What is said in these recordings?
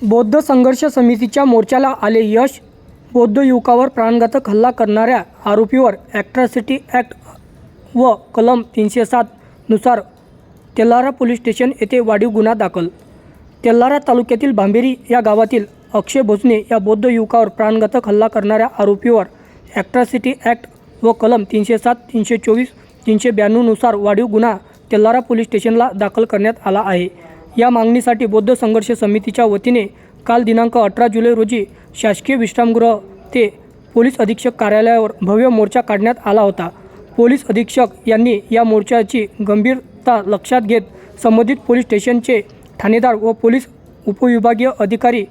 बौद्ध संघर्ष समितीच्या मोर्चाला आले यश. बौद्ध युवकावर प्राणघातक हल्ला करणाऱ्या आरोपीवर ॲट्रॉसिटी ॲक्ट व कलम 307 नुसार तेल्हारा पोलीस स्टेशन येथे वाढीव गुन्हा दाखल. तेल्हारा तालुक्यातील भांबेरी या गावातील अक्षय भोसने या बौद्ध युवकावर प्राणघातक हल्ला करणाऱ्या आरोपीवर ॲट्रॉसिटी ॲक्ट व कलम 307, 324, 392 नुसार वाढीव गुन्हा तेल्हारा पोलीस स्टेशनला दाखल करण्यात आला आहे. या मागणीसाठी बौद्ध संघर्ष समितीच्या वतीने काल दिनांक 18 जुलै रोजी शासकीय विश्रामगृह ते पोलीस अधीक्षक कार्यालयावर भव्य मोर्चा काढण्यात आला होता. पोलीस अधीक्षक यांनी या मोर्चाची गंभीरता लक्षात घेत संबंधित पोलीस स्टेशनचे ठाणेदार व पोलीस उपविभागीय अधिकारी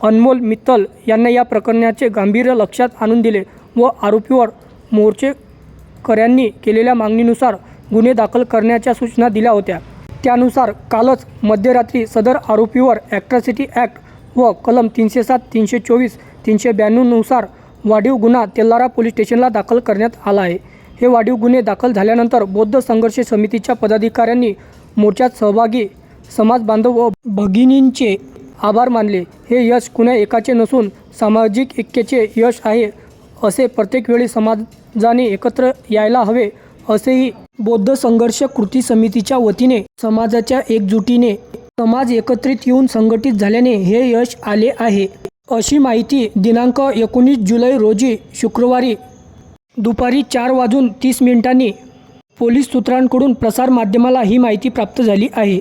अनमोल मित्तल यांना या प्रकरणाचे गांभीर्य लक्षात आणून दिले व आरोपीवर मोर्चेकऱ्यांनी केलेल्या मागणीनुसार गुन्हे दाखल करण्याच्या सूचना दिल्या होत्या. त्यानुसार कालच मध्यरात्री सदर आरोपीवर ॲट्रॉसिटी ॲक्ट व कलम 307, 324, 392 नुसार वाढीव गुन्हा तेल्हारा पोलीस स्टेशनला दाखल करण्यात आला आहे. हे वाढीव गुन्हे दाखल झाल्यानंतर बौद्ध संघर्ष समितीच्या पदाधिकाऱ्यांनी मोर्चात सहभागी समाज बांधव व भगिनींचे आभार मानले. हे यश कुणा एकाचे नसून सामाजिक ऐक्याचे यश आहे असे प्रत्येक वेळी समाजाने एकत्र यायला हवे असेही बौद्ध संघर्ष कृती समितीच्या वतीने समाजाच्या एकजुटीने समाज एकत्रित येऊन संघटित झाल्याने हे यश आले आहे, अशी माहिती दिनांक 19 जुलै रोजी शुक्रवारी दुपारी 4:30 पोलीस सूत्रांकडून प्रसारमाध्यमाला ही माहिती प्राप्त झाली आहे.